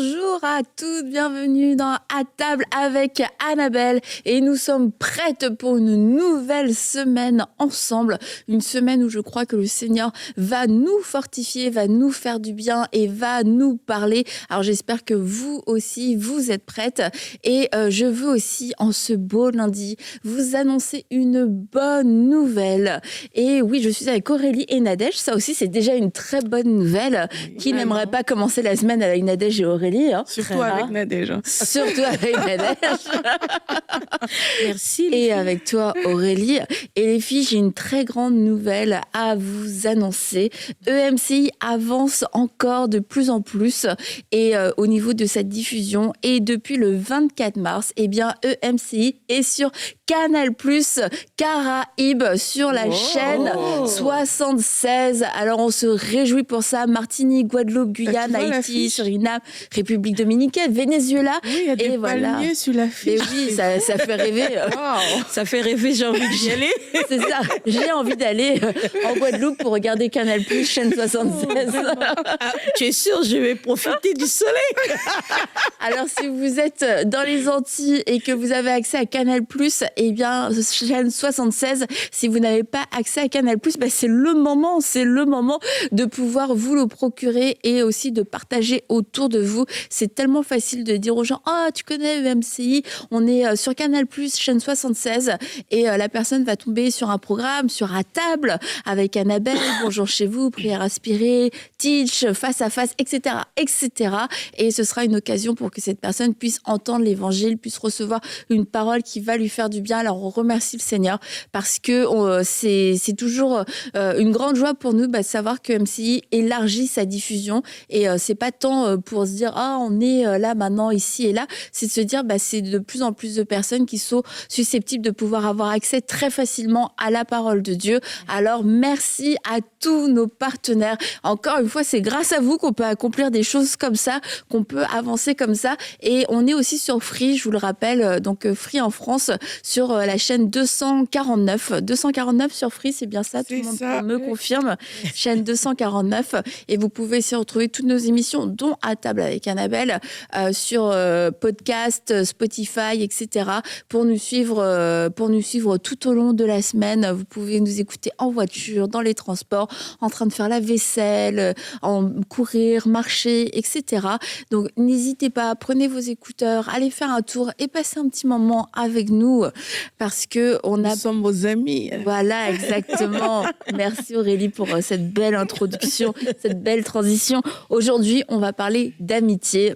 Bonjour à toutes, bienvenue dans À table avec Annabelle et nous sommes prêtes pour une nouvelle semaine ensemble, une semaine où je crois que le Seigneur va nous fortifier, va nous faire du bien et va nous parler. Alors j'espère que vous aussi, vous êtes prêtes et je veux aussi en ce beau lundi vous annoncer une bonne nouvelle. Et oui, je suis avec Aurélie et Nadège, ça aussi c'est déjà une très bonne nouvelle. Qui n'aimerait pas commencer la semaine avec Nadège et Aurélie, hein? Surtout avec Nadège. Surtout avec Nadège. Merci. Et avec toi, Aurélie. Et les filles, j'ai une très grande nouvelle à vous annoncer. EMCI avance encore de plus en plus et au niveau de sa diffusion. Et depuis le 24 mars, eh bien, EMCI est sur Canal+, Caraïbes, sur la chaîne 76. Alors, on se réjouit pour ça. Martinique, Guadeloupe, Guyane, Haïti, Suriname, République dominicaine, Venezuela. Oui, il y a des palmiers sur l'affiche. Et oui, ça fait rêver. Wow. Ça fait rêver, j'ai envie d'y aller. C'est ça, j'ai envie d'aller en Guadeloupe pour regarder Canal+, chaîne 76. Tu es sûre, je vais profiter du soleil. Alors, si vous êtes dans les Antilles et que vous avez accès à Canal+, eh bien, chaîne 76, si vous n'avez pas accès à Canal+, ben c'est le moment de pouvoir vous le procurer et aussi de partager autour de vous. C'est tellement facile de dire aux gens, ah, tu connais EMCI, on est sur Canal+, chaîne 76, et la personne va tomber sur un programme, sur À table, avec Annabelle, Bonjour chez vous, Prière inspirée, Teach, Face à face, etc., etc. Et ce sera une occasion pour que cette personne puisse entendre l'évangile, puisse recevoir une parole qui va lui faire du bien. Alors, on remercie le Seigneur parce que c'est toujours une grande joie pour nous de savoir que MCI élargit sa diffusion. Et c'est pas tant pour se dire, ah, on est là maintenant, ici et là. C'est de se dire, c'est de plus en plus de personnes qui sont susceptibles de pouvoir avoir accès très facilement à la parole de Dieu. Alors, merci à tous nos partenaires. Encore une fois, c'est grâce à vous qu'on peut accomplir des choses comme ça, qu'on peut avancer comme ça. Et on est aussi sur Free, je vous le rappelle, donc Free en France, sur la chaîne 249. 249 sur Free, c'est bien ça, tout le monde me confirme. Chaîne 249. Et vous pouvez aussi retrouver toutes nos émissions, dont À table avec Annabelle, sur podcast, Spotify, etc. Pour nous suivre tout au long de la semaine. Vous pouvez nous écouter en voiture, dans les transports, en train de faire la vaisselle, en courir, marcher, etc. Donc n'hésitez pas, prenez vos écouteurs, allez faire un tour et passez un petit moment avec nous parce que nous sommes vos amis. Voilà, exactement. Merci Aurélie pour cette belle introduction, cette belle transition. Aujourd'hui, on va parler d'amitié.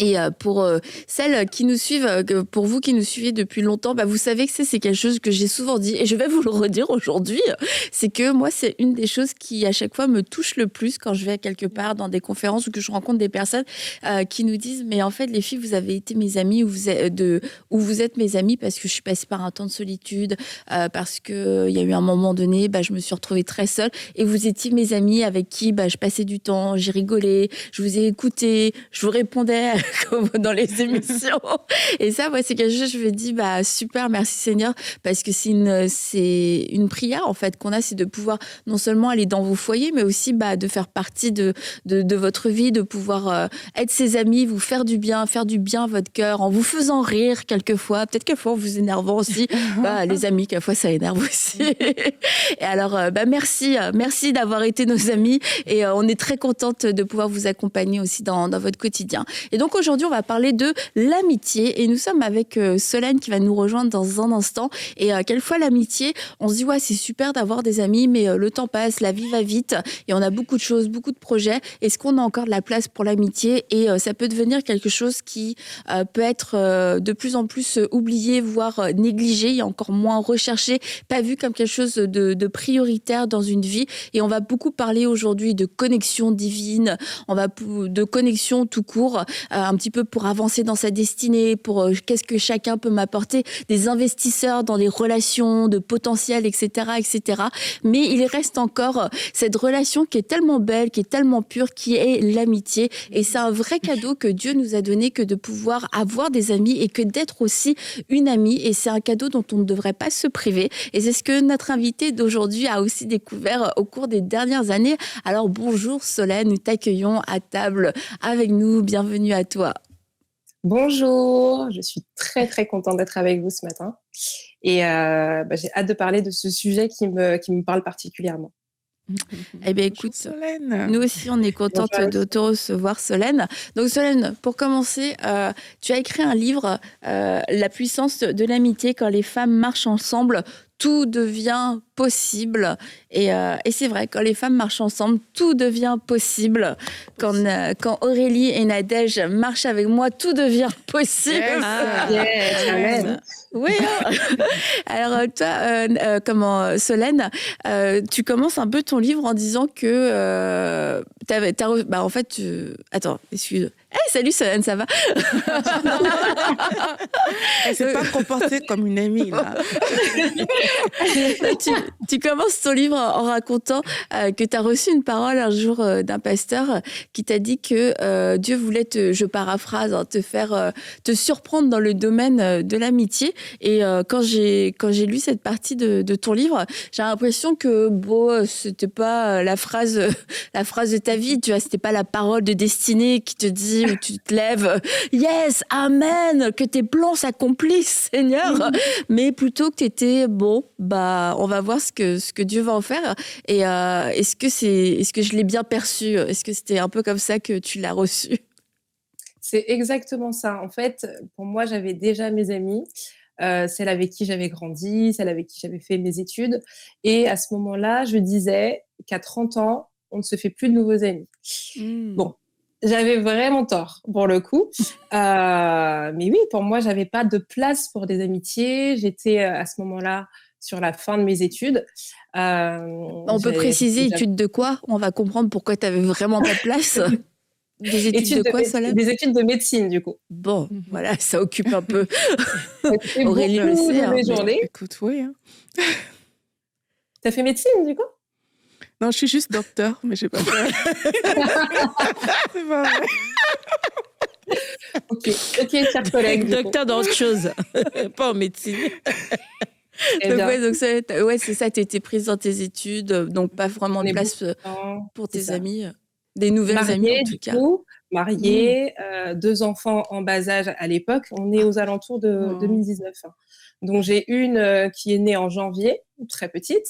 Et pour celles qui nous suivent, pour vous qui nous suivez depuis longtemps, vous savez que c'est quelque chose que j'ai souvent dit et je vais vous le redire aujourd'hui. C'est que moi, c'est une des choses qui à chaque fois me touche le plus quand je vais quelque part dans des conférences ou que je rencontre des personnes qui nous disent mais en fait les filles vous avez été mes amies ou vous êtes mes amies parce que je suis passée par un temps de solitude, parce que il y a eu un moment donné, je me suis retrouvée très seule et vous étiez mes amies avec qui je passais du temps, j'ai rigolé, je vous ai écouté, je vous répondais comme dans les émissions. Et ça, c'est quelque chose, je me dis, super, merci Seigneur, parce que c'est une prière, en fait, qu'on a, c'est de pouvoir non seulement aller dans vos foyers, mais aussi, de faire partie de votre vie, de pouvoir être ses amis, vous faire du bien à votre cœur, en vous faisant rire quelquefois, peut-être quelquefois en vous énervant aussi. Les amis, quelquefois, ça énerve aussi. Et alors, merci d'avoir été nos amis et on est très contente de pouvoir vous accompagner aussi dans votre quotidien. Et donc, aujourd'hui, on va parler de l'amitié et nous sommes avec Solène qui va nous rejoindre dans un instant. Et quelquefois, l'amitié, on se dit, c'est super d'avoir des amis, mais le temps passe, la vie va vite et on a beaucoup de choses, beaucoup de projets. Est-ce qu'on a encore de la place pour l'amitié? Et ça peut devenir quelque chose qui peut être de plus en plus oublié, voire négligé, et encore moins recherché, pas vu comme quelque chose de prioritaire dans une vie. Et on va beaucoup parler aujourd'hui de connexion divine, on va de connexion tout court, un petit peu pour avancer dans sa destinée, pour qu'est-ce que chacun peut m'apporter, des investisseurs dans des relations de potentiel, etc., etc. Mais il reste encore cette relation qui est tellement belle, qui est tellement pure, qui est l'amitié. Et c'est un vrai cadeau que Dieu nous a donné que de pouvoir avoir des amis et que d'être aussi une amie. Et c'est un cadeau dont on ne devrait pas se priver. Et c'est ce que notre invité d'aujourd'hui a aussi découvert au cours des dernières années. Alors bonjour Solène, nous t'accueillons à table avec nous. Bienvenue à toi. Bonjour, je suis très très contente d'être avec vous ce matin et j'ai hâte de parler de ce sujet qui me parle particulièrement. Eh bien, écoute, Solène, nous aussi, on est contente de te recevoir, Solène. Donc, Solène, pour commencer, tu as écrit un livre, La puissance de l'amitié, quand les femmes marchent ensemble, tout devient possible. Et c'est vrai, quand les femmes marchent ensemble, tout devient possible. Quand Aurélie et Nadège marchent avec moi, tout devient possible. Amen. Oui. Alors toi, Solène, tu commences un peu ton livre en disant que en fait, attends, excuse. Hey, salut Solène, ça va? Elle s'est pas comportée comme une amie là. Tu commences ton livre en racontant que tu as reçu une parole un jour d'un pasteur qui t'a dit que Dieu voulait je paraphrase, te surprendre dans le domaine de l'amitié. Et quand j'ai lu cette partie de ton livre, j'ai l'impression que c'était pas la phrase de ta vie, tu vois, c'était pas la parole de destinée qui te dit où tu te lèves, yes, amen, que tes plans s'accomplissent, Seigneur, mais plutôt que tu étais on va voir ce que Dieu va en faire. Et est-ce que je l'ai bien perçu? Est-ce que c'était un peu comme ça que tu l'as reçu? C'est exactement ça. En fait, pour moi, j'avais déjà mes amis, celle avec qui j'avais grandi, celle avec qui j'avais fait mes études. Et à ce moment-là, je disais qu'à 30 ans, on ne se fait plus de nouveaux amis. Bon, j'avais vraiment tort pour le coup. Mais oui, pour moi, j'avais pas de place pour des amitiés. J'étais à ce moment-là sur la fin de mes études. On peut préciser études de quoi? On va comprendre pourquoi tu n'avais vraiment pas de place. Des études de quoi, Solène? Des études de médecine, du coup. Bon, voilà, ça occupe un peu. Aurélie le sait. Mes journées. Écoute, oui. T'as fait médecine, du coup? Non, je suis juste docteur, mais j'ai pas fait. C'est pas vrai. Ok, chers collègues. Docteur dans autre chose, pas en médecine. Donc c'est ça, tu étais prise dans tes études, donc pas vraiment de place pour tes amis, des nouvelles amies en tout cas. Mariée, 2 enfants en bas âge à l'époque, on est aux alentours de 2019. Donc j'ai une qui est née en janvier, très petite,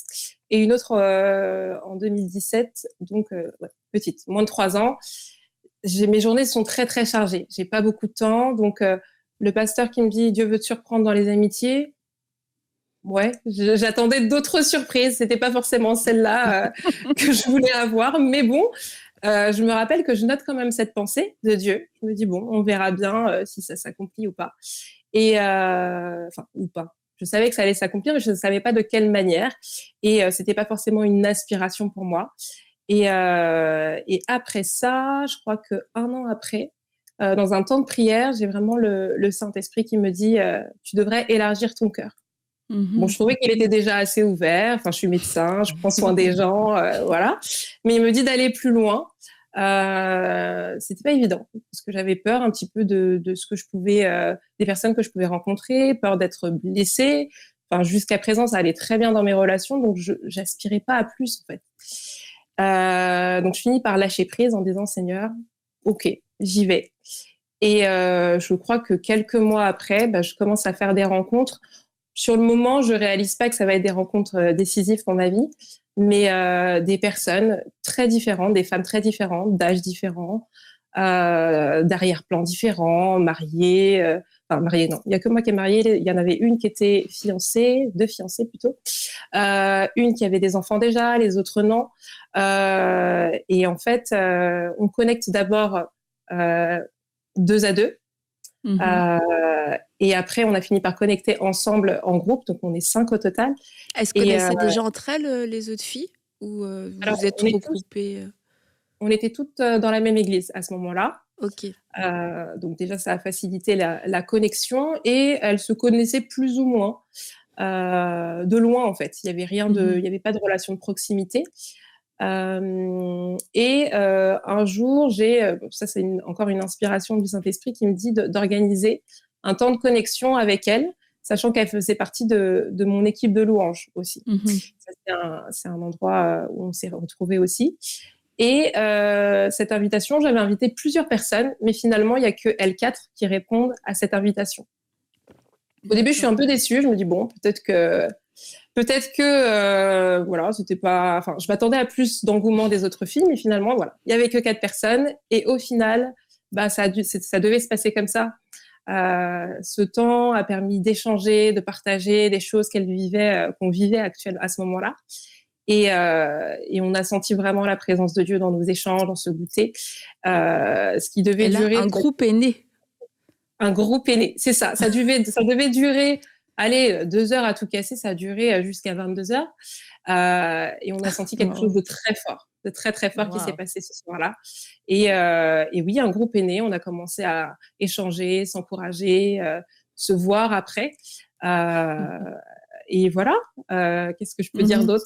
et une autre en 2017, donc petite, moins de 3 ans. Mes journées sont très très chargées, j'ai pas beaucoup de temps, donc le pasteur qui me dit Dieu veut te surprendre dans les amitiés. Ouais, j'attendais d'autres surprises, c'était pas forcément celle-là que je voulais avoir, mais bon, je me rappelle que je note quand même cette pensée de Dieu. Je me dis bon, on verra bien si ça s'accomplit ou pas. Et ou pas. Je savais que ça allait s'accomplir, mais je ne savais pas de quelle manière. Et c'était pas forcément une aspiration pour moi. Et après ça, je crois que 1 an après, dans un temps de prière, j'ai vraiment le Saint-Esprit qui me dit tu devrais élargir ton cœur. Bon, je trouvais qu'il était déjà assez ouvert. Enfin, je suis médecin, je prends soin des gens, voilà. Mais il me dit d'aller plus loin. C'était pas évident parce que j'avais peur un petit peu de ce que je pouvais, des personnes que je pouvais rencontrer, peur d'être blessée. Enfin, jusqu'à présent, ça allait très bien dans mes relations, donc j'aspirais pas à plus en fait. Donc, je finis par lâcher prise en disant Seigneur, ok, j'y vais. Et je crois que quelques mois après, je commence à faire des rencontres. Sur le moment, je réalise pas que ça va être des rencontres décisives dans ma vie, mais des personnes très différentes, des femmes très différentes, d'âges différents, d'arrière-plan différents, mariées. Enfin, mariées, non. Il y a que moi qui est mariée. Il y en avait une qui était fiancée, 2 fiancées plutôt. Une qui avait des enfants déjà, les autres non. Et en fait, on connecte d'abord 2 à 2. Et après, on a fini par connecter ensemble en groupe, donc on est 5 au total. Est-ce que connaissaient déjà entre elles, les autres filles, ou vous êtes regroupées? On était toutes dans la même église à ce moment-là. Ok. Donc déjà, ça a facilité la connexion et elles se connaissaient plus ou moins de loin en fait. Il y avait pas de relation de proximité. Un jour, ça c'est encore une inspiration du Saint-Esprit qui me dit d'organiser un temps de connexion avec elle, sachant qu'elle faisait partie de mon équipe de louanges aussi. Ça, c'est un endroit où on s'est retrouvés aussi. Et cette invitation, j'avais invité plusieurs personnes, mais finalement, il n'y a que L4 qui répondent à cette invitation. Au début, je suis un peu déçue. Je me dis, bon, peut-être que voilà, c'était pas. Enfin, je m'attendais à plus d'engouement des autres filles, mais finalement, voilà, il y avait que 4 personnes. Et au final, bah, ça devait se passer comme ça. Ce temps a permis d'échanger, de partager des choses qu'on vivait actuellement à ce moment-là. Et on a senti vraiment la présence de Dieu dans nos échanges, dans ce goûter. Ce qui devait durer. Un groupe est né. Un groupe est né, c'est ça. Ça devait durer, allez, 2 heures à tout casser, ça a duré jusqu'à 22 heures. Et on a senti quelque chose de très fort, de très, très fort qui s'est passé ce soir-là. Et oui, un groupe est né. On a commencé à échanger, s'encourager, se voir après. Et voilà. Qu'ce que je peux dire d'autre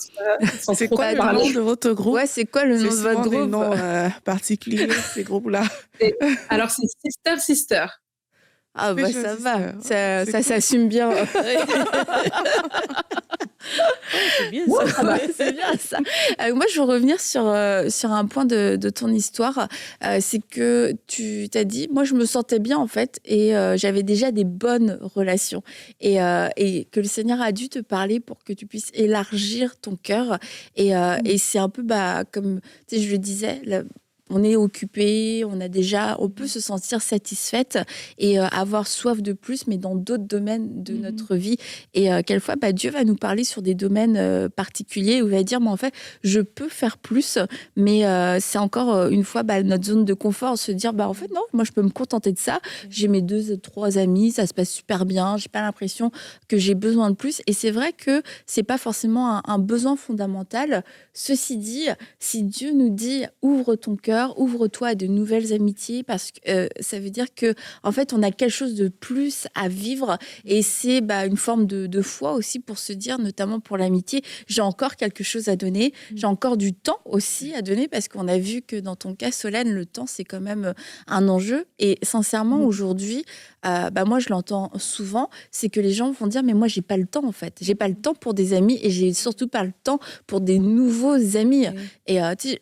C'est quoi le nom de votre groupe? Ouais, c'est quoi le nom de votre groupe? C'est souvent des noms particuliers, ces groupes-là. Alors, c'est Sister. Ah bah ça va, ça s'assume bien. C'est bien ça. C'est bien ça. Moi, je veux revenir sur un point de ton histoire. C'est que tu t'as dit, moi, je me sentais bien en fait, et j'avais déjà des bonnes relations. Et que le Seigneur a dû te parler pour que tu puisses élargir ton cœur. Et c'est un peu, comme tu sais, je le disais, on est occupé, on peut se sentir satisfaite et avoir soif de plus, mais dans d'autres domaines de notre vie. Et quelquefois, Dieu va nous parler sur des domaines particuliers où il va dire, mais en fait, je peux faire plus, mais c'est encore une fois notre zone de confort, se dire, en fait, non, moi, je peux me contenter de ça. J'ai mes 2-3 amis, ça se passe super bien, j'ai pas l'impression que j'ai besoin de plus. Et c'est vrai que c'est pas forcément un besoin fondamental. Ceci dit, si Dieu nous dit, ouvre ton cœur, ouvre-toi à de nouvelles amitiés, parce que ça veut dire que en fait on a quelque chose de plus à vivre, et c'est une forme de foi aussi pour se dire, notamment pour l'amitié, j'ai encore quelque chose à donner, j'ai encore du temps aussi à donner, parce qu'on a vu que dans ton cas, Solène, le temps c'est quand même un enjeu. Et sincèrement aujourd'hui, moi je l'entends souvent, c'est que les gens vont dire, mais moi j'ai pas le temps en fait, j'ai pas le temps pour des amis, et j'ai surtout pas le temps pour des nouveaux amis. Et tu sais,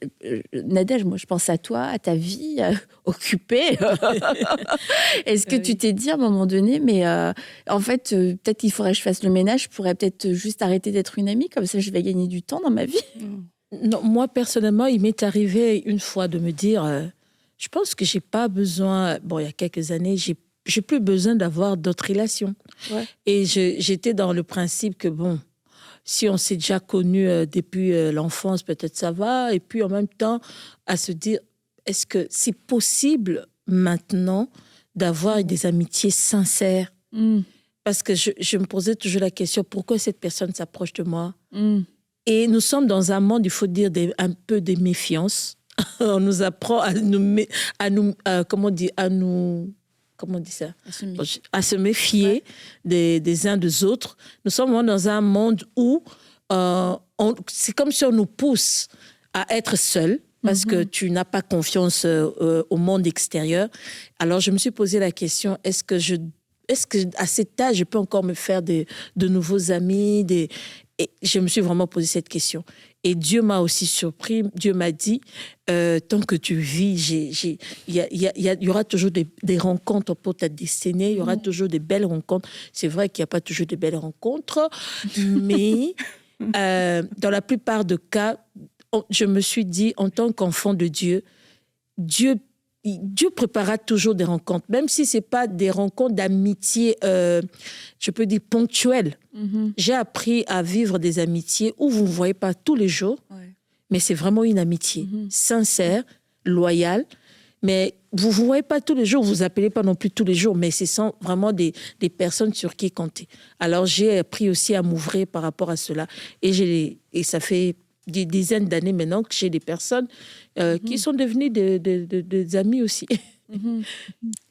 Nadège, moi je pense à toi, à ta vie occupée. Est-ce que tu t'es dit à un moment donné, mais en fait, peut-être qu'il faudrait que je fasse le ménage, je pourrais peut-être juste arrêter d'être une amie, comme ça je vais gagner du temps dans ma vie? Non, moi personnellement, il m'est arrivé une fois de me dire, je pense que j'ai pas besoin, il y a quelques années, j'ai plus besoin d'avoir d'autres relations. Ouais. Et j'étais dans le principe que si on s'est déjà connus depuis l'enfance, peut-être ça va. Et puis en même temps, à se dire, est-ce que c'est possible maintenant d'avoir des amitiés sincères? Parce que je me posais toujours la question, pourquoi cette personne s'approche de moi? Et nous sommes dans un monde, il faut dire, un peu de méfiance. On nous apprend à se méfier des uns des autres. Nous sommes dans un monde où c'est comme si on nous pousse à être seuls, parce que tu n'as pas confiance au monde extérieur. Alors, je me suis posé la question, est-ce que à cet âge, je peux encore me faire de nouveaux amis? Et je me suis vraiment posé cette question. Et Dieu m'a aussi surpris. Dieu m'a dit, tant que tu vis, il y aura toujours des rencontres pour ta destinée. Il y aura toujours des belles rencontres. C'est vrai qu'il n'y a pas toujours de belles rencontres, mais dans la plupart des cas, je me suis dit, en tant qu'enfant de Dieu préparera toujours des rencontres, même si ce n'est pas des rencontres d'amitié, je peux dire ponctuelles. J'ai appris à vivre des amitiés où vous ne voyez pas tous les jours, mais c'est vraiment une amitié sincère, loyale, mais vous ne voyez pas tous les jours, vous ne vous appelez pas non plus tous les jours, mais ce sont vraiment des personnes sur qui compter. Alors j'ai appris aussi à m'ouvrir par rapport à cela, et ça fait des dizaines d'années maintenant que j'ai des personnes qui sont devenues des amis aussi. Mhm.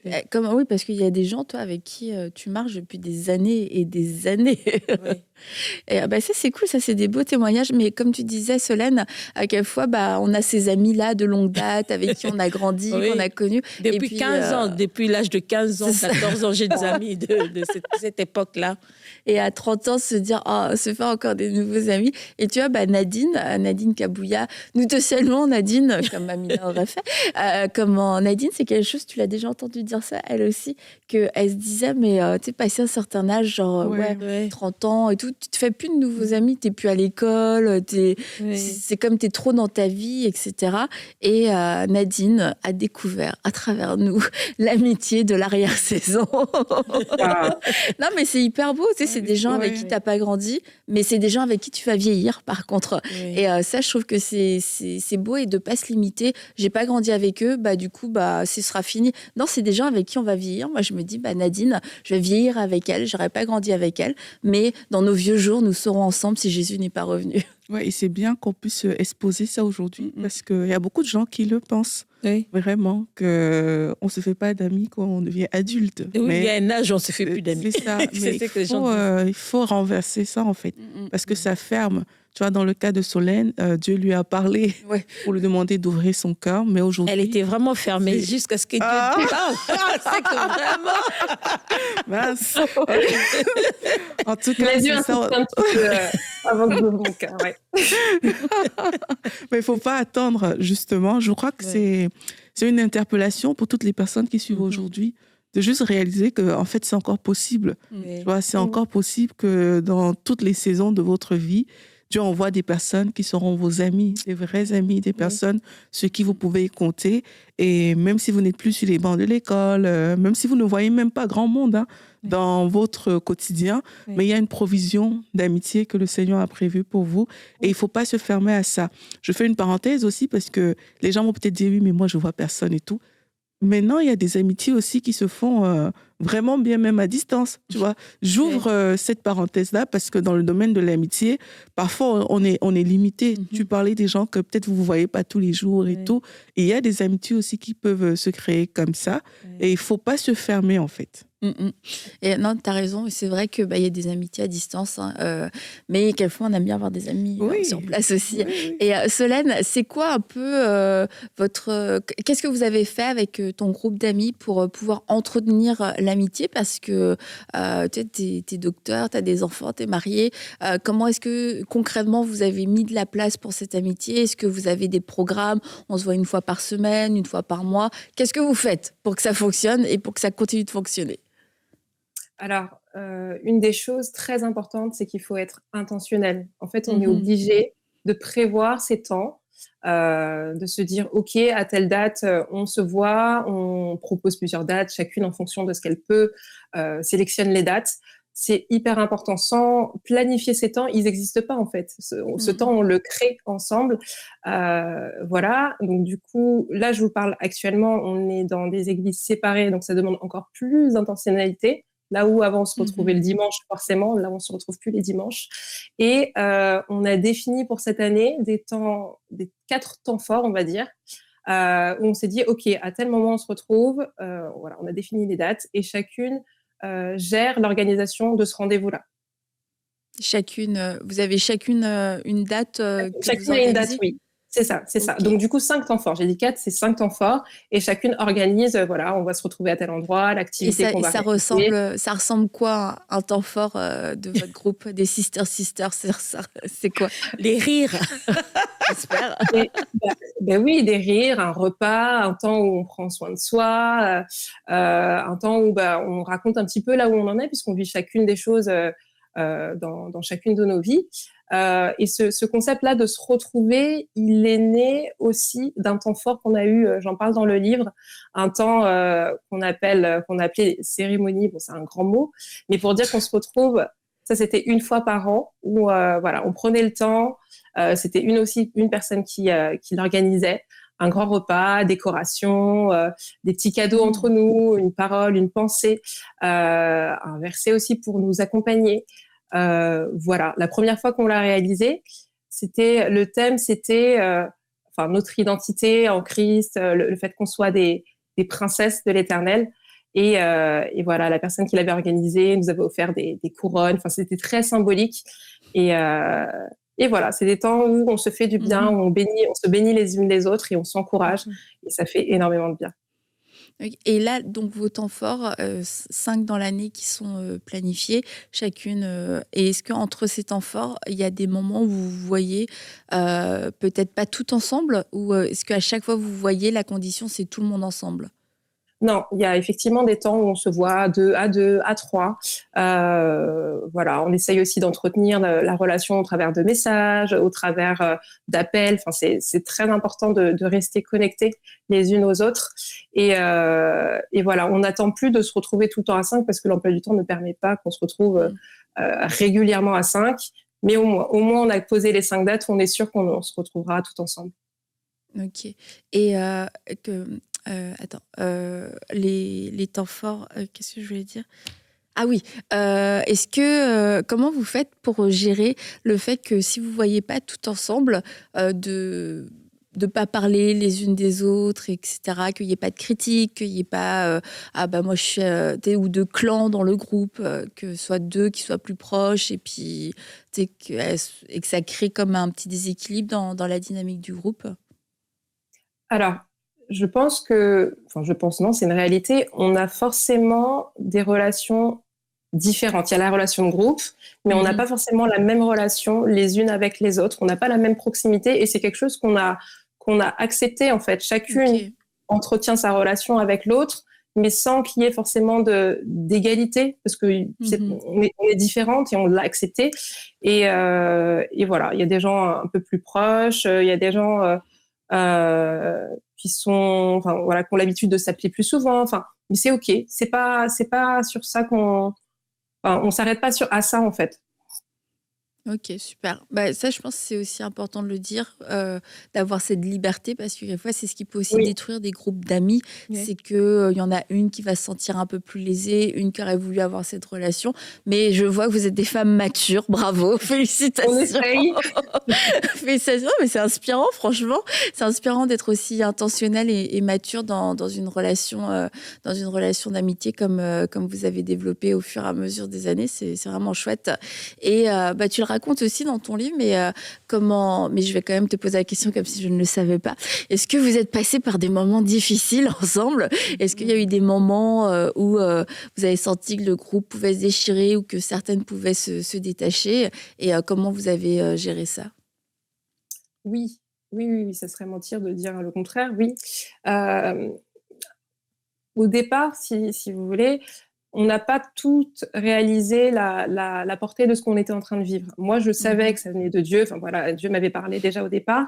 Oui, parce qu'il y a des gens, toi, avec qui tu marches depuis des années et des années. Oui. Et ça, c'est cool, ça, c'est des beaux témoignages. Mais comme tu disais, Solène, à quelle fois, on a ces amis-là de longue date, avec qui on a grandi, Oui. qu'on a connu. Et Depuis puis, 15 ans, depuis l'âge de 15 ans, c'est ça. 14 ans, j'ai des amis de cette époque-là. Et à 30 ans, se dire, se faire encore des nouveaux amis. Et tu vois, Nadine Kabouya, nous te saluons, Nadine, comme Amina aurait fait. Comment Nadine, c'est quelque chose, tu l'as déjà entendu dire ça, elle aussi, qu'elle se disait, mais tu sais, passé un certain âge, genre, Ouais. 30 ans et tout, tu te fais plus de nouveaux amis, t'es plus à l'école, Oui. c'est comme t'es trop dans ta vie, etc. Et Nadine a découvert à travers nous l'amitié de l'arrière-saison. Ah, Non, mais c'est hyper beau, tu sais, c'est des gens avec qui t'as pas grandi, mais c'est des gens avec qui tu vas vieillir, par contre. Oui. Et ça, je trouve que c'est beau et de pas se limiter. J'ai pas grandi avec eux, du coup, ce sera fini. Non, c'est des gens avec qui on va vieillir. Moi, je me dis, Nadine, je vais vieillir avec elle. J'aurais pas grandi avec elle, mais dans nos vieux jours, nous serons ensemble si Jésus n'est pas revenu. Ouais, et c'est bien qu'on puisse exposer ça aujourd'hui parce qu'il y a beaucoup de gens qui le pensent. Oui. Vraiment, qu'on ne se fait pas d'amis quand on devient adulte. Oui, mais il y a un âge où on se fait plus d'amis. C'est ça, mais C'est ce que les gens disent. il faut renverser ça en fait, parce que ça ferme. Tu vois, dans le cas de Solène, Dieu lui a parlé pour lui demander d'ouvrir son cœur, mais aujourd'hui... Elle était vraiment fermée jusqu'à ce que Dieu parle. C'est que vraiment... Mince. En tout cas, les yeux c'est ça. un petit peu avant que j'ouvre mon cœur, ouais. Mais il ne faut pas attendre, justement. Je crois que c'est une interpellation pour toutes les personnes qui suivent aujourd'hui, de juste réaliser que en fait, c'est encore possible. Tu vois, c'est encore possible que dans toutes les saisons de votre vie, Dieu envoie des personnes qui seront vos amis, des vrais amis, des personnes sur qui vous pouvez compter. Et même si vous n'êtes plus sur les bancs de l'école, même si vous ne voyez même pas grand monde dans votre quotidien, mais il y a une provision d'amitié que le Seigneur a prévue pour vous. Et il ne faut pas se fermer à ça. Je fais une parenthèse aussi parce que les gens vont peut-être dire, oui, mais moi, je ne vois personne et tout. Maintenant, il y a des amitiés aussi qui se font vraiment bien, même à distance. Tu vois, j'ouvre cette parenthèse-là parce que dans le domaine de l'amitié, parfois on est limité. Tu parlais des gens que peut-être vous ne voyez pas tous les jours et tout. Et il y a des amitiés aussi qui peuvent se créer comme ça. Et il ne faut pas se fermer en fait. Et non, tu as raison. Et c'est vrai qu'il y a des amitiés à distance. Mais quelquefois, on aime bien avoir des amis sur place aussi. Et Solène, c'est quoi un peu qu'est-ce que vous avez fait avec ton groupe d'amis pour pouvoir entretenir l'amitié? Parce que tu es docteur, tu as des enfants, tu es marié. Comment est-ce que concrètement, vous avez mis de la place pour cette amitié? Est-ce que vous avez des programmes? On se voit une fois par semaine, une fois par mois. Qu'est-ce que vous faites pour que ça fonctionne et pour que ça continue de fonctionner? Alors, une des choses très importantes, c'est qu'il faut être intentionnel. En fait, on est obligé de prévoir ces temps, de se dire, OK, à telle date, on se voit, on propose plusieurs dates, chacune en fonction de ce qu'elle peut, sélectionne les dates. C'est hyper important. Sans planifier ces temps, ils n'existent pas en fait. Ce temps, on le crée ensemble. Voilà. Donc du coup, là, je vous parle actuellement, on est dans des églises séparées, donc ça demande encore plus d'intentionnalité. Là où avant on se retrouvait le dimanche, forcément, là on se retrouve plus les dimanches. Et on a défini pour cette année des 4 temps forts, on va dire, où on s'est dit, OK, à tel moment on se retrouve. Voilà, on a défini les dates et chacune gère l'organisation de ce rendez-vous-là. Vous avez chacune une date que chacune vous a une date, organisez? oui. C'est ça, c'est ça. Donc, du coup, 5 temps forts. J'ai dit 4, c'est 5 temps forts. Et chacune organise, voilà, on va se retrouver à tel endroit, l'activité qu'on va réaliser. Ça ressemble quoi, un temps fort de votre groupe des Sisters? C'est quoi? Les rires. J'espère. Ben oui, des rires, un repas, un temps où on prend soin de soi, un temps où on raconte un petit peu là où on en est, puisqu'on vit chacune des choses dans chacune de nos vies. Et ce concept-là de se retrouver, il est né aussi d'un temps fort qu'on a eu, j'en parle dans le livre, un temps qu'on appelait cérémonie, bon c'est un grand mot, mais pour dire qu'on se retrouve, ça c'était une fois par an, où voilà, on prenait le temps, c'était une personne qui l'organisait, un grand repas, décoration, des petits cadeaux entre nous, une parole, une pensée, un verset aussi pour nous accompagner. Voilà, la première fois qu'on l'a réalisé, le thème c'était notre identité en Christ, le fait qu'on soit des des princesses de l'Éternel. Et voilà, la personne qui l'avait organisé nous avait offert des couronnes. Enfin, c'était très symbolique. Et voilà, c'est des temps où on se fait du bien, où on se bénit les unes les autres et on s'encourage. Et ça fait énormément de bien. Et là, donc, vos temps forts, 5 dans l'année qui sont planifiés, chacune. Et est-ce qu'entre ces temps forts, il y a des moments où vous voyez, peut-être pas tout ensemble, ou est-ce qu'à chaque fois vous voyez la condition, c'est tout le monde ensemble? Non, il y a effectivement des temps où on se voit à deux, à trois. Voilà, on essaye aussi d'entretenir la relation au travers de messages, au travers d'appels. Enfin, c'est très important de rester connectés les unes aux autres. Et voilà, on n'attend plus de se retrouver tout le temps à 5 parce que l'emploi du temps ne permet pas qu'on se retrouve régulièrement à 5. Mais au moins, on a posé les 5 dates où on est sûr qu'on se retrouvera tout ensemble. Ok. Et attends, les temps forts, qu'est-ce que je voulais dire? Ah oui, est-ce que comment vous faites pour gérer le fait que si vous voyez pas tout ensemble, de pas parler les unes des autres, etc., qu'il y ait pas de critique, qu'il y ait pas ah bah moi je suis ou de clans dans le groupe, que ce soit deux qui soient plus proches et puis et que ça crée comme un petit déséquilibre dans la dynamique du groupe. Alors, je pense non, c'est une réalité. On a forcément des relations différentes. Il y a la relation de groupe, mais on n'a pas forcément la même relation les unes avec les autres. On n'a pas la même proximité et c'est quelque chose qu'on a accepté en fait. Chacune entretient sa relation avec l'autre, mais sans qu'il y ait forcément d'égalité, parce que on est différentes et on l'a accepté. Et voilà, il y a des gens un peu plus proches, il y a des gens qui sont, enfin voilà, qui ont l'habitude de s'appeler plus souvent. Enfin, mais c'est ok. C'est pas sur ça on s'arrête pas à ça en fait. Ok, super. Bah, ça, je pense que c'est aussi important de le dire, d'avoir cette liberté, parce que des fois, c'est ce qui peut aussi détruire des groupes d'amis. Oui. C'est qu'il y en a une qui va se sentir un peu plus lésée, une qui aurait voulu avoir cette relation. Mais je vois que vous êtes des femmes matures. Bravo, félicitations. On essaye. Félicitations, mais c'est inspirant, franchement. C'est inspirant d'être aussi intentionnel et mature dans une relation d'amitié comme vous avez développé au fur et à mesure des années. C'est vraiment chouette. Et bah, tu le racontes aussi dans ton livre, mais mais je vais quand même te poser la question comme si je ne le savais pas. Est-ce que vous êtes passés par des moments difficiles ensemble? Est-ce qu'il y a eu des moments où vous avez senti que le groupe pouvait se déchirer ou que certaines pouvaient se détacher? Et comment vous avez géré ça? Oui, ça serait mentir de dire le contraire. Oui. Au départ, si vous voulez, on n'a pas toutes réalisé la portée de ce qu'on était en train de vivre. Moi, je savais que ça venait de Dieu. Enfin voilà, Dieu m'avait parlé déjà au départ.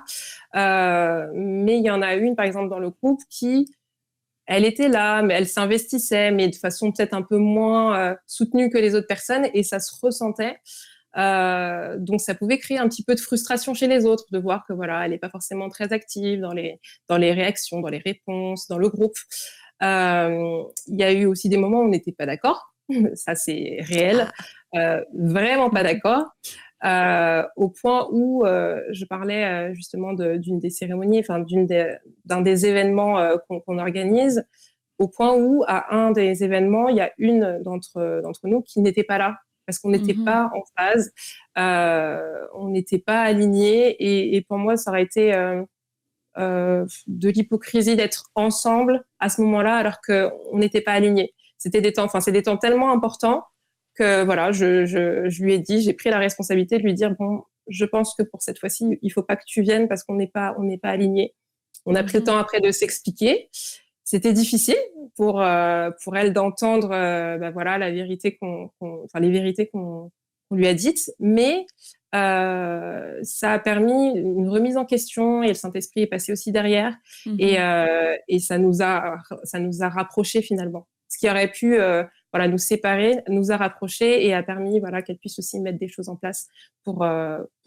Mais il y en a une, par exemple, dans le groupe elle était là, mais elle s'investissait, mais de façon peut-être un peu moins soutenue que les autres personnes, et ça se ressentait. Donc ça pouvait créer un petit peu de frustration chez les autres de voir que voilà, elle n'est pas forcément très active dans les réactions, dans les réponses, dans le groupe. Il y a eu aussi des moments où on n'était pas d'accord, ça c'est réel, vraiment pas d'accord, au point où je parlais justement d'une des cérémonies, enfin d'un des événements qu'on organise, au point où à un des événements, il y a une d'entre nous qui n'était pas là parce qu'on n'était pas en phase, on n'était pas alignés, et pour moi ça aurait été de l'hypocrisie d'être ensemble à ce moment-là alors qu'on n'était pas alignés. C'est des temps tellement importants que voilà, je lui ai dit, j'ai pris la responsabilité de lui dire bon, je pense que pour cette fois-ci, il faut pas que tu viennes parce qu'on n'est pas alignés. On a pris le temps après de s'expliquer. C'était difficile pour elle d'entendre bah voilà la vérité les vérités qu'on lui a dites, mais ça a permis une remise en question et le Saint-Esprit est passé aussi derrière, et ça nous a rapprochés finalement. Ce qui aurait pu voilà, nous séparer, nous a rapprochés et a permis voilà, qu'elle puisse aussi mettre des choses en place pour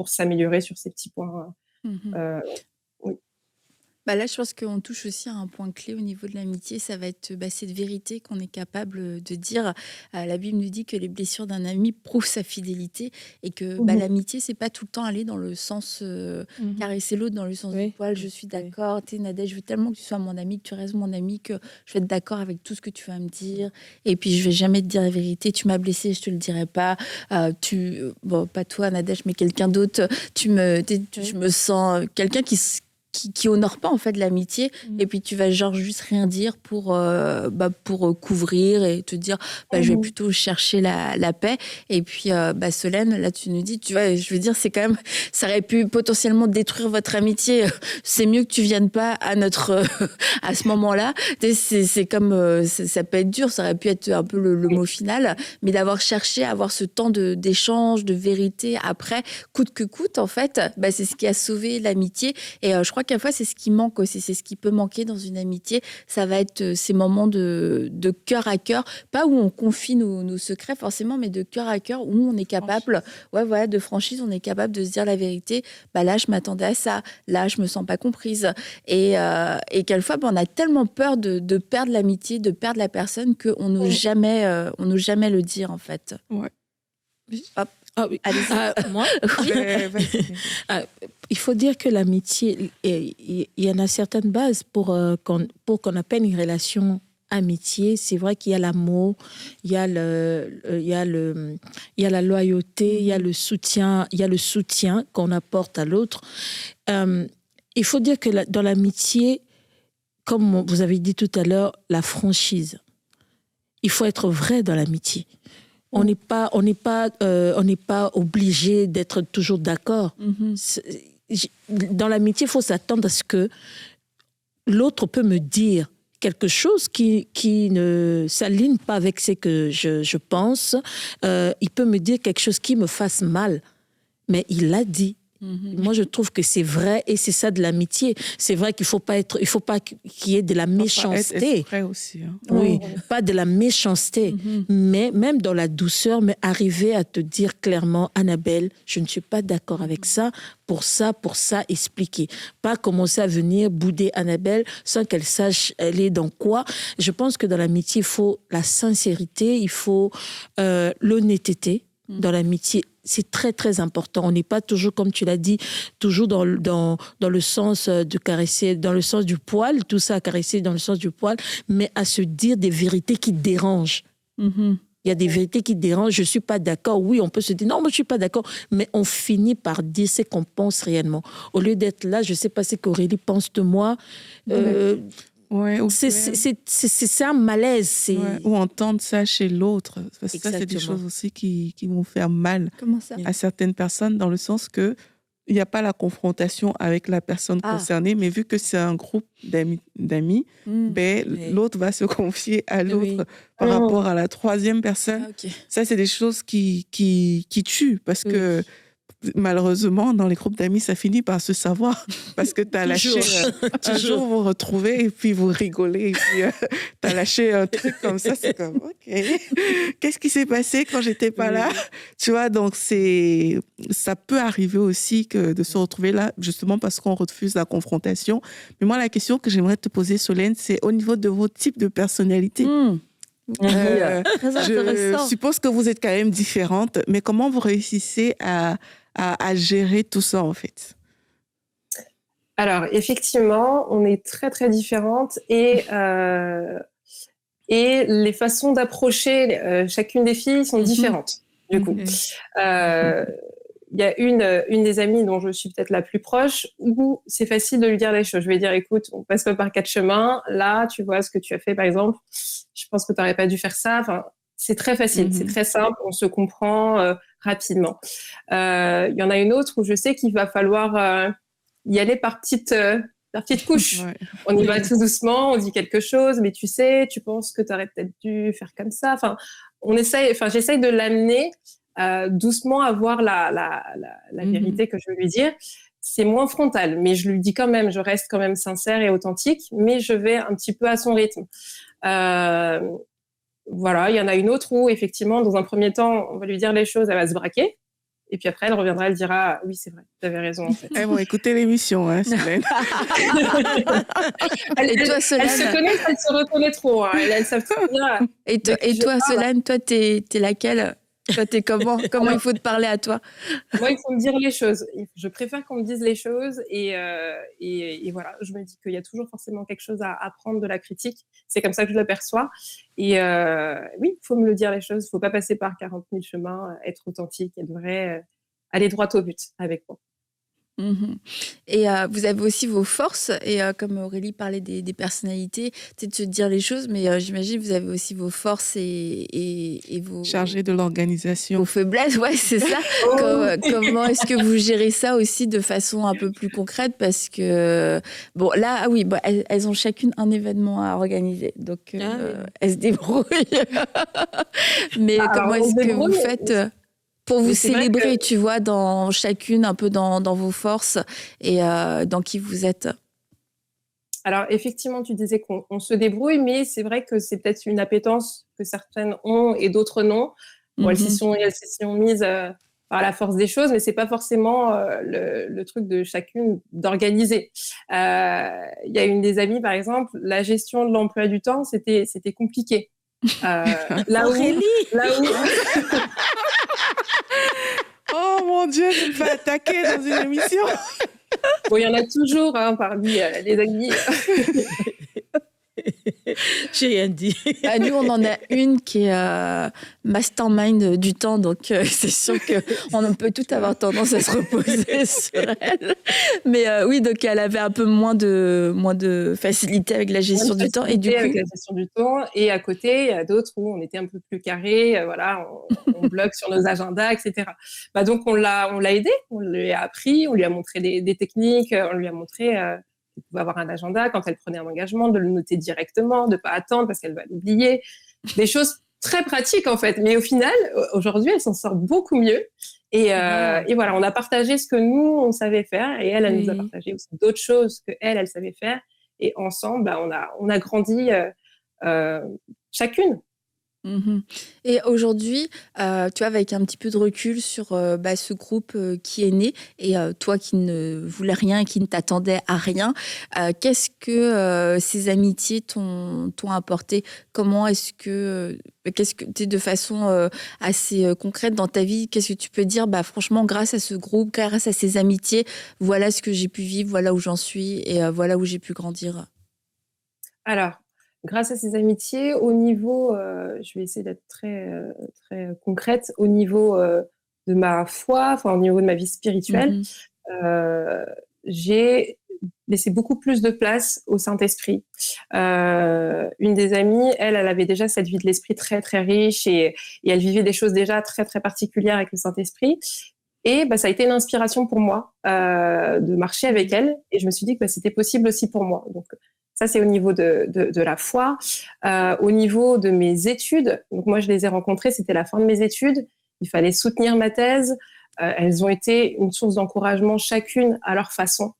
s'améliorer sur ces petits points. Oui. Bah là, je pense qu'on touche aussi à un point clé au niveau de l'amitié. Ça va être cette vérité qu'on est capable de dire. La Bible nous dit que les blessures d'un ami prouvent sa fidélité et que l'amitié, c'est pas tout le temps aller dans le sens caresser l'autre, dans le sens du poil. Je suis d'accord, t'es Nadège, je veux tellement que tu sois mon ami, que tu restes mon ami, que je vais être d'accord avec tout ce que tu vas me dire. Et puis, je vais jamais te dire la vérité. Tu m'as blessé, je te le dirai pas. Bon, pas toi, Nadège, mais quelqu'un d'autre. Je me sens quelqu'un qui honore pas en fait l'amitié et puis tu vas genre juste rien dire pour couvrir et te dire je vais plutôt chercher la paix et puis Solène là tu nous dis tu vois je veux dire c'est quand même ça aurait pu potentiellement détruire votre amitié, c'est mieux que tu viennes pas à notre à ce moment-là, c'est comme ça peut être dur, ça aurait pu être un peu le mot final, mais d'avoir cherché à avoir ce temps d'échange, de vérité après coûte que coûte en fait, c'est ce qui a sauvé l'amitié et je crois qu'à la fois, c'est ce qui manque aussi, c'est ce qui peut manquer dans une amitié. Ça va être ces moments de cœur à cœur, pas où on confie nos secrets forcément, mais de cœur à cœur, où on est capable, de franchise, on est capable de se dire la vérité. Là, je m'attendais à ça. Là, je me sens pas comprise. Et quelquefois, on a tellement peur de perdre l'amitié, de perdre la personne, qu'on n'ose jamais le dire, en fait. Ouais. Hop. Ah oui. Moi oui. Il faut dire que l'amitié, il y en a certaines bases pour qu'on appelle une relation amitié. C'est vrai qu'il y a l'amour, il y a la loyauté, il y a le soutien qu'on apporte à l'autre. Il faut dire que dans l'amitié, comme vous avez dit tout à l'heure, la franchise. Il faut être vrai dans l'amitié. On n'est pas obligé d'être toujours d'accord. Dans l'amitié, il faut s'attendre à ce que l'autre peut me dire quelque chose qui ne s'aligne pas avec ce que je pense. Il peut me dire quelque chose qui me fasse mal, mais il l'a dit. Moi, je trouve que c'est vrai et c'est ça de l'amitié. C'est vrai qu'il faut pas qu'il y ait de la méchanceté. Être vrai aussi. Hein. Oui, pas de la méchanceté, mais même dans la douceur, mais arriver à te dire clairement, Annabelle, je ne suis pas d'accord avec ça, pour ça, expliquer. Pas commencer à venir bouder Annabelle sans qu'elle sache elle est dans quoi. Je pense que dans l'amitié, il faut la sincérité, il faut l'honnêteté. Dans l'amitié, c'est très, très important. On n'est pas toujours, comme tu l'as dit, toujours dans le sens de caresser, dans le sens du poil, tout ça, caresser dans le sens du poil, mais à se dire des vérités qui dérangent. Il y a des vérités qui dérangent. Je ne suis pas d'accord. Oui, on peut se dire, non, moi, je ne suis pas d'accord. Mais on finit par dire ce qu'on pense réellement. Au lieu d'être là, je ne sais pas ce qu'Aurélie pense de moi. C'est un malaise. Ou entendre ça chez l'autre. Parce que ça, c'est des choses aussi qui vont faire mal à certaines personnes, dans le sens que il n'y a pas la confrontation avec la personne concernée, mais vu que c'est un groupe d'amis, l'autre va se confier à l'autre par rapport à la troisième personne. Ça, c'est des choses qui tuent, parce que malheureusement, dans les groupes d'amis, ça finit par se savoir, parce que tu as lâché, un jour vous vous retrouvez et puis vous rigolez, et puis tu as lâché un truc comme ça, c'est comme, ok, qu'est-ce qui s'est passé quand j'étais pas là? Tu vois, donc ça peut arriver aussi de se retrouver là, justement parce qu'on refuse la confrontation. Mais moi, la question que j'aimerais te poser, Solène, c'est au niveau de vos types de personnalités. Je suppose que vous êtes quand même différentes, mais comment vous réussissez à gérer tout ça, en fait? Alors, effectivement, on est très, très différentes et les façons d'approcher chacune des filles sont différentes, du coup. Il y a une des amies dont je suis peut-être la plus proche où c'est facile de lui dire les choses. Je vais dire, écoute, on passe pas par 4 chemins. Là, tu vois ce que tu as fait, par exemple. Je pense que tu n'aurais pas dû faire ça. Enfin, c'est très facile, c'est très simple. On se comprend rapidement. Il y en a une autre où je sais qu'il va falloir y aller par petites couches. On y va tout doucement, on dit quelque chose, mais tu sais, tu penses que tu aurais peut-être dû faire comme ça. Enfin, j'essaye de l'amener doucement à voir la vérité que je veux lui dire. C'est moins frontal, mais je lui dis quand même, je reste quand même sincère et authentique, mais je vais un petit peu à son rythme. Voilà, il y en a une autre où, effectivement, dans un premier temps, on va lui dire les choses, elle va se braquer. Et puis après, elle reviendra, elle dira « Oui, c'est vrai, tu avais raison, en fait. » Elles vont écouter l'émission, hein, Solène. Et toi, Elles Solène, se connaissent, elles se reconnaissent trop. Hein. Elles savent très bien. et toi, Solène, toi, t'es laquelle? Toi, t'es comment? Comment il faut te parler à toi? Moi, il faut me dire les choses. Je préfère qu'on me dise les choses et voilà. Je me dis qu'il y a toujours forcément quelque chose à apprendre de la critique. C'est comme ça que je le perçois. Et oui, il faut me le dire les choses. Il ne faut pas passer par 40 000 chemins, être authentique et de vrai aller droit au but avec moi. Et vous avez aussi vos forces, et comme Aurélie parlait des personnalités, c'est de se dire les choses, mais j'imagine que vous avez aussi vos forces et vos... Chargée de l'organisation. Vos faiblesses, ouais, c'est ça. Comment est-ce que vous gérez ça aussi de façon un peu plus concrète? Parce que, bon, là, oui, bon, elles ont chacune un événement à organiser, donc elles se débrouillent. Mais comment est-ce que vous faites pour vous célébrer, tu vois, dans chacune, un peu dans vos forces et dans qui vous êtes? Alors, effectivement, tu disais qu'on se débrouille, mais c'est vrai que c'est peut-être une appétence que certaines ont et d'autres non. Bon, elles s'y sont mises par la force des choses, mais c'est pas forcément le truc de chacune d'organiser. Il y a une des amies, par exemple, la gestion de l'emploi du temps, c'était compliqué. Là où... Oh mon Dieu, tu me fais attaquer dans une émission. Bon, il y en a toujours parmi les amis. J'ai rien dit. Nous, on en a une qui est mastermind du temps, donc c'est sûr qu'on peut tout avoir tendance à se reposer sur elle. Mais oui, donc elle avait un peu moins de facilité avec la gestion du temps. Et du coup, avec la gestion du temps. Et à côté, il y a d'autres où on était un peu plus carré, voilà, on bloque sur nos agendas, etc. Bah, donc on l'a aidée, on lui a appris, on lui a montré des techniques, on lui a montré qu'elle pouvait avoir un agenda quand elle prenait un engagement, de le noter directement, de ne pas attendre parce qu'elle va l'oublier. Des choses très pratiques en fait. Mais au final, aujourd'hui, elle s'en sort beaucoup mieux. Et voilà, on a partagé ce que nous, on savait faire, et elle nous a partagé aussi d'autres choses que elle savait faire. Et ensemble, bah, on a grandi chacune. Et aujourd'hui, tu vois, avec un petit peu de recul sur ce groupe qui est né, et toi qui ne voulais rien et qui ne t'attendais à rien, qu'est-ce que ces amitiés t'ont apporté? Comment est-ce que, qu'est-ce que tu es de façon assez concrète dans ta vie? Qu'est-ce que tu peux dire? Franchement, grâce à ce groupe, grâce à ces amitiés, voilà ce que j'ai pu vivre, voilà où j'en suis, et voilà où j'ai pu grandir. Alors, grâce à ces amitiés, au niveau, je vais essayer d'être très, très concrète, au niveau de ma foi, au niveau de ma vie spirituelle, j'ai laissé beaucoup plus de place au Saint-Esprit. Une des amies, elle avait déjà cette vie de l'esprit très, très riche, et elle vivait des choses déjà très, très particulières avec le Saint-Esprit. Et ça a été une inspiration pour moi de marcher avec elle. Et je me suis dit que c'était possible aussi pour moi. Donc, ça, c'est au niveau de la foi. Au niveau de mes études, donc moi, je les ai rencontrées, c'était la fin de mes études. Il fallait soutenir ma thèse. Elles ont été une source d'encouragement chacune à leur façon.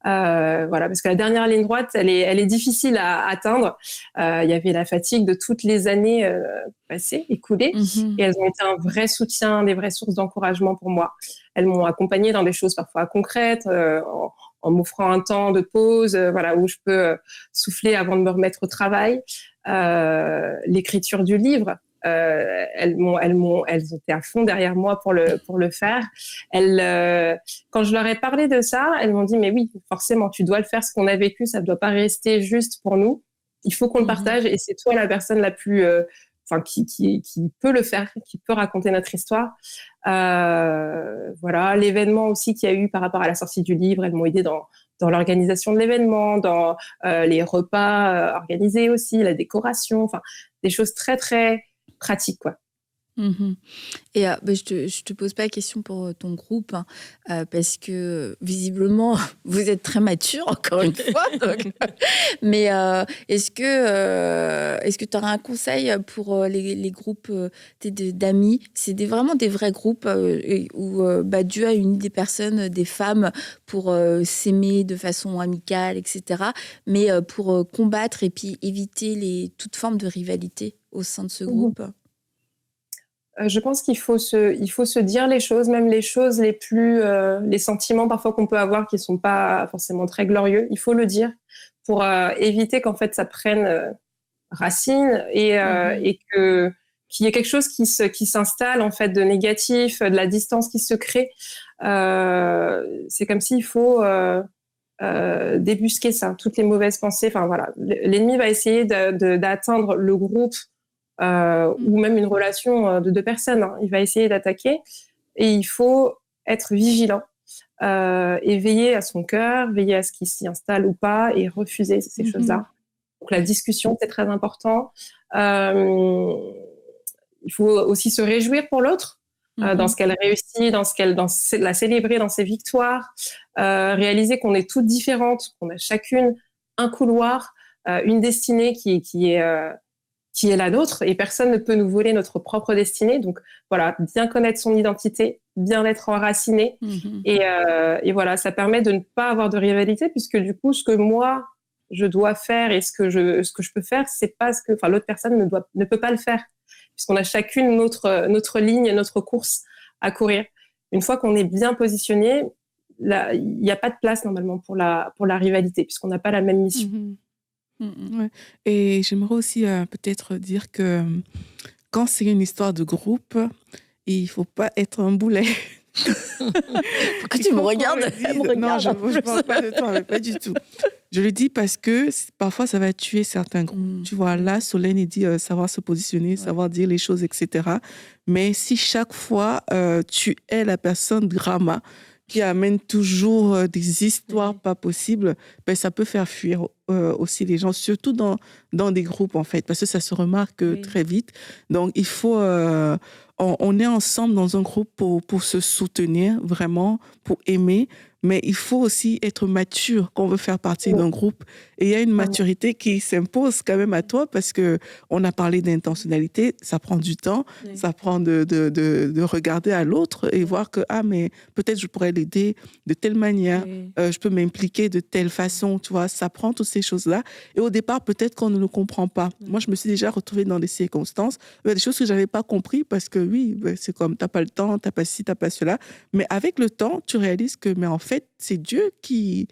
Voilà, parce que la dernière ligne droite, elle est difficile à atteindre. Il y avait la fatigue de toutes les années passées, écoulées, et elles ont été un vrai soutien, des vraies sources d'encouragement pour moi. Elles m'ont accompagnée dans des choses parfois concrètes, en m'offrant un temps de pause, voilà, où je peux souffler avant de me remettre au travail. L'écriture du livre. Elles étaient à fond derrière moi pour le faire. Quand je leur ai parlé de ça, elles m'ont dit mais oui, forcément, tu dois le faire. Ce qu'on a vécu, ça ne doit pas rester juste pour nous. Il faut qu'on le partage, et c'est toi la personne la plus, qui peut le faire, qui peut raconter notre histoire. Voilà, l'événement aussi qu'il y a eu par rapport à la sortie du livre, elles m'ont aidé dans l'organisation de l'événement, dans les repas organisés aussi, la décoration, des choses très très pratiques, quoi. Et je te pose pas la question pour ton groupe, parce que visiblement vous êtes très mature, encore une fois. Donc, mais est-ce que tu auras un conseil pour les groupes d'amis? C'est vraiment des vrais groupes où Dieu a uni des personnes, des femmes, pour s'aimer de façon amicale, etc. Mais pour combattre et puis éviter toute forme de rivalité au sein de ce groupe. Je pense qu'il faut se dire les choses, même les choses les plus, les sentiments parfois qu'on peut avoir qui sont pas forcément très glorieux. Il faut le dire pour éviter qu'en fait ça prenne racine et qu'il y ait quelque chose qui s'installe en fait de négatif, de la distance qui se crée. C'est comme s'il faut débusquer ça, toutes les mauvaises pensées. Enfin voilà, l'ennemi va essayer d'atteindre le groupe. Ou même une relation de deux personnes. Hein. Il va essayer d'attaquer et il faut être vigilant et veiller à son cœur, veiller à ce qu'il s'y installe ou pas et refuser ces choses-là. Donc la discussion, c'est très important. Il faut aussi se réjouir pour l'autre dans ce qu'elle réussit, la célébrer dans ses victoires, réaliser qu'on est toutes différentes, qu'on a chacune un couloir, une destinée qui est la nôtre et personne ne peut nous voler notre propre destinée. Donc voilà, bien connaître son identité, bien être enraciné et voilà, ça permet de ne pas avoir de rivalité puisque du coup, ce que moi je dois faire et ce que je peux faire, c'est pas l'autre personne ne peut pas le faire puisqu'on a chacune notre ligne, notre course à courir. Une fois qu'on est bien positionné, il n'y a pas de place normalement pour la rivalité puisqu'on n'a pas la même mission. Ouais. Et j'aimerais aussi peut-être dire que quand c'est une histoire de groupe, il ne faut pas être un boulet. Pourquoi tu me regardes? Non, je ne parle pas de toi, mais pas du tout. Je le dis parce que parfois, ça va tuer certains groupes. Tu vois, là, Solène, il dit savoir se positionner, savoir dire les choses, etc. Mais si chaque fois, tu es la personne drama qui amène toujours des histoires pas possibles, ben, ça peut faire fuir aussi les gens, surtout dans des groupes, en fait, parce que ça se remarque très vite. Donc, il faut... on est ensemble dans un groupe pour se soutenir, vraiment, pour aimer, mais il faut aussi être mature quand on veut faire partie d'un groupe. Et il y a une maturité qui s'impose quand même à toi parce que on a parlé d'intentionnalité, ça prend du temps, ça prend de regarder à l'autre et voir que, mais peut-être je pourrais l'aider de telle manière, je peux m'impliquer de telle façon, tu vois, ça prend toutes ces choses-là. Et au départ, peut-être qu'on ne le comprend pas. Moi, je me suis déjà retrouvée dans des circonstances, des choses que je n'avais pas compris parce que oui, c'est comme, tu n'as pas le temps, tu n'as pas ci, tu n'as pas cela. Mais avec le temps, tu réalises que, mais en fait, c'est Dieu qui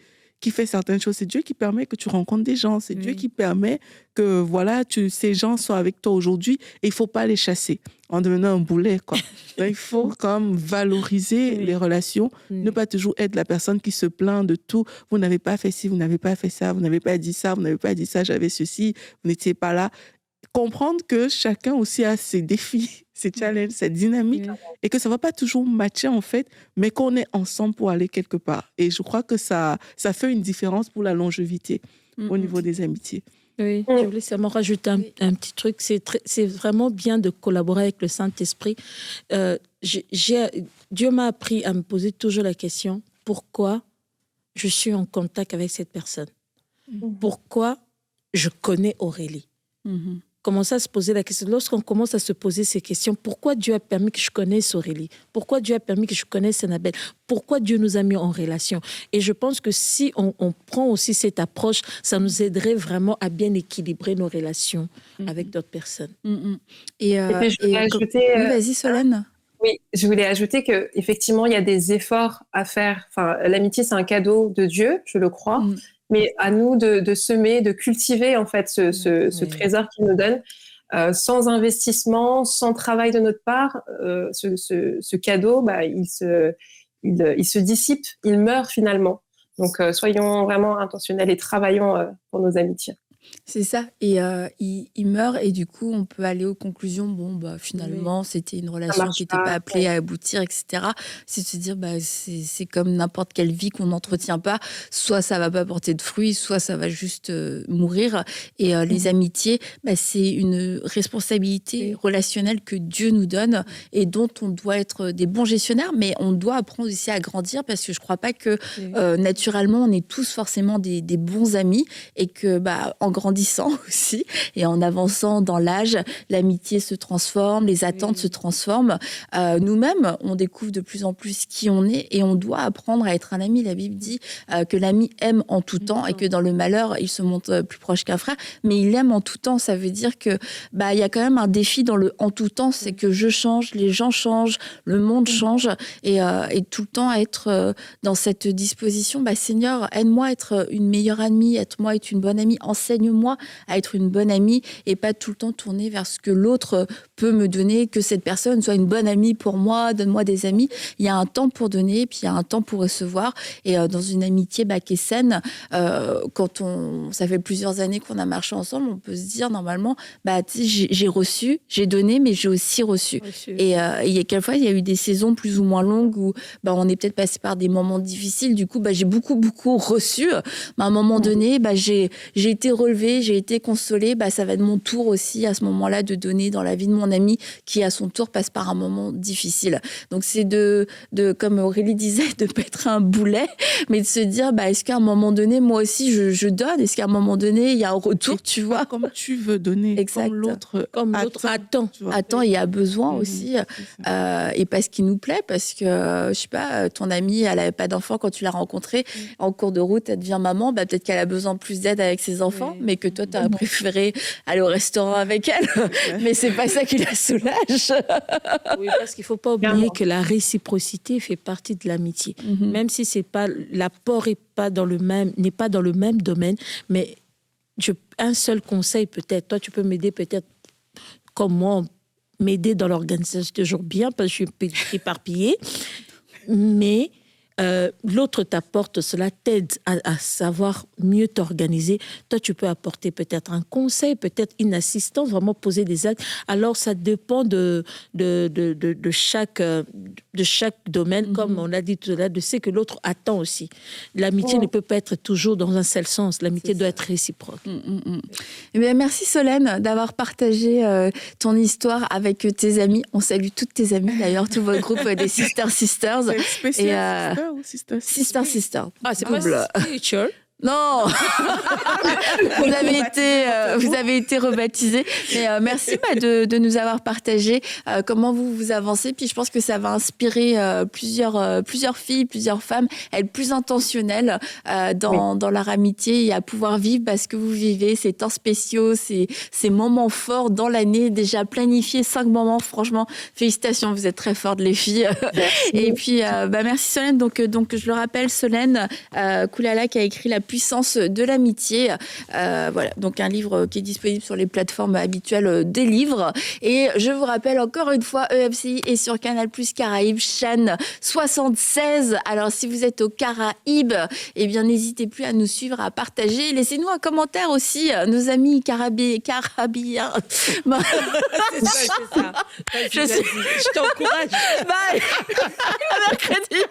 fait certaines choses. C'est Dieu qui permet que tu rencontres des gens. C'est Dieu qui permet que, voilà, ces gens soient avec toi aujourd'hui et il ne faut pas les chasser en devenant un boulet, quoi. Donc, il faut quand même valoriser les relations, ne pas toujours être la personne qui se plaint de tout. Vous n'avez pas fait ci, vous n'avez pas fait ça, vous n'avez pas dit ça, vous n'avez pas dit ça, j'avais ceci, vous n'étiez pas là. Comprendre que chacun aussi a ses défis, ses challenges, cette dynamique, et que ça ne va pas toujours matcher, en fait, mais qu'on est ensemble pour aller quelque part. Et je crois que ça fait une différence pour la longévité au niveau des amitiés. Oui, je voulais seulement rajouter un petit truc. C'est vraiment bien de collaborer avec le Saint-Esprit. Dieu m'a appris à me poser toujours la question, pourquoi je suis en contact avec cette personne? Pourquoi je connais Aurélie? Commencer à se poser la question. Lorsqu'on commence à se poser ces questions, pourquoi Dieu a permis que je connaisse Aurélie? Pourquoi Dieu a permis que je connaisse Annabelle? Pourquoi Dieu nous a mis en relation? Et je pense que si on prend aussi cette approche, ça nous aiderait vraiment à bien équilibrer nos relations avec d'autres personnes. Et puis, je voulais ajouter... Vas-y, Solène. Oui, je voulais ajouter qu'effectivement, il y a des efforts à faire. Enfin, l'amitié, c'est un cadeau de Dieu, je le crois. Mais à nous de semer, de cultiver en fait ce trésor qu'il nous donne. Sans investissement, sans travail de notre part, ce cadeau, il se dissipe, il meurt finalement. Donc, soyons vraiment intentionnels et travaillons pour nos amitiés. C'est ça. Et il meurt et du coup, on peut aller aux conclusions. Finalement, c'était une relation qui n'était pas appelée à aboutir, etc. C'est de se dire, c'est comme n'importe quelle vie qu'on n'entretient pas. Soit ça va pas porter de fruits, soit ça va juste mourir. Et les amitiés, c'est une responsabilité relationnelle que Dieu nous donne et dont on doit être des bons gestionnaires, mais on doit apprendre aussi à grandir parce que je crois pas que naturellement, on est tous forcément des bons amis et que, en grandissant aussi et en avançant dans l'âge, l'amitié se transforme, les attentes se transforment. Nous-mêmes, on découvre de plus en plus qui on est et on doit apprendre à être un ami. La Bible dit que l'ami aime en tout temps et que dans le malheur, il se montre plus proche qu'un frère, mais il aime en tout temps. Ça veut dire que il y a quand même un défi dans le en tout temps, c'est que je change, les gens changent, le monde change et tout le temps être dans cette disposition. Seigneur, aide-moi à être une meilleure amie, aide-moi à être une bonne amie, enseigne-moi à être une bonne amie et pas tout le temps tourner vers ce que l'autre peut me donner, que cette personne soit une bonne amie pour moi, donne-moi des amis. Il y a un temps pour donner, puis il y a un temps pour recevoir. Et dans une amitié qui est saine, quand ça fait plusieurs années qu'on a marché ensemble, on peut se dire normalement, j'ai reçu, j'ai donné, mais j'ai aussi reçu. Et il y a quelquefois, il y a eu des saisons plus ou moins longues où on est peut-être passé par des moments difficiles. Du coup, j'ai beaucoup reçu. À un moment donné, j'ai été relevée, j'ai été consolée. Ça va être mon tour aussi à ce moment-là de donner dans la vie de mon ami qui, à son tour, passe par un moment difficile. Donc, c'est de comme Aurélie disait, de pas être un boulet, mais de se dire, est-ce qu'à un moment donné, moi aussi, je donne? Est-ce qu'à un moment donné, il y a un retour, tu vois? Comme tu veux donner, exact. Comme l'autre attend. Attend, il y a besoin aussi. Et parce qu'il nous plaît, parce que, je sais pas, ton amie, elle n'avait pas d'enfant quand tu l'as rencontrée. En cours de route, elle devient maman. Peut-être qu'elle a besoin plus d'aide avec ses enfants, mais que toi, tu aurais préféré aller au restaurant avec elle. Mais c'est pas ça qui la soulage. Oui, parce qu'il faut pas oublier que la réciprocité fait partie de l'amitié. Même si c'est pas, l'apport n'est pas dans le même domaine, mais un seul conseil peut-être. Toi, tu peux m'aider peut-être comme moi, m'aider dans l'organisation toujours bien parce que je suis éparpillée, mais l'autre t'apporte, cela t'aide à savoir mieux t'organiser. Toi, tu peux apporter peut-être un conseil, peut-être une assistance, vraiment poser des actes. Alors, ça dépend de chaque domaine, comme on l'a dit tout à l'heure, de ce que l'autre attend aussi. L'amitié ne peut pas être toujours dans un seul sens. L'amitié doit être réciproque. Eh bien, merci Solène d'avoir partagé ton histoire avec tes amis. On salue toutes tes amies, d'ailleurs, tout votre groupe des Sisters. C'est spécial. Sister. Ah, c'est pas spiritual. Non. Vous avez été rebaptisés. Mais merci de nous avoir partagé comment vous avancez. Puis je pense que ça va inspirer plusieurs filles, plusieurs femmes à être plus intentionnelles dans leur amitié et à pouvoir vivre ce que vous vivez, ces temps spéciaux, ces moments forts dans l'année. Déjà planifié 5 moments. Franchement, félicitations, vous êtes très fortes les filles. Et puis merci Solène. Donc je le rappelle, Solène Koulala qui a écrit La puissance de l'amitié. Voilà, donc un livre qui est disponible sur les plateformes habituelles des livres. Et je vous rappelle encore une fois, EFCI est sur Canal+ Caraïbes, chaîne 76. Alors si vous êtes aux Caraïbes, eh bien n'hésitez plus à nous suivre, à partager. Laissez-nous un commentaire aussi, nos amis carabiens. C'est ça. Je t'encourage. Bye. À mercredi.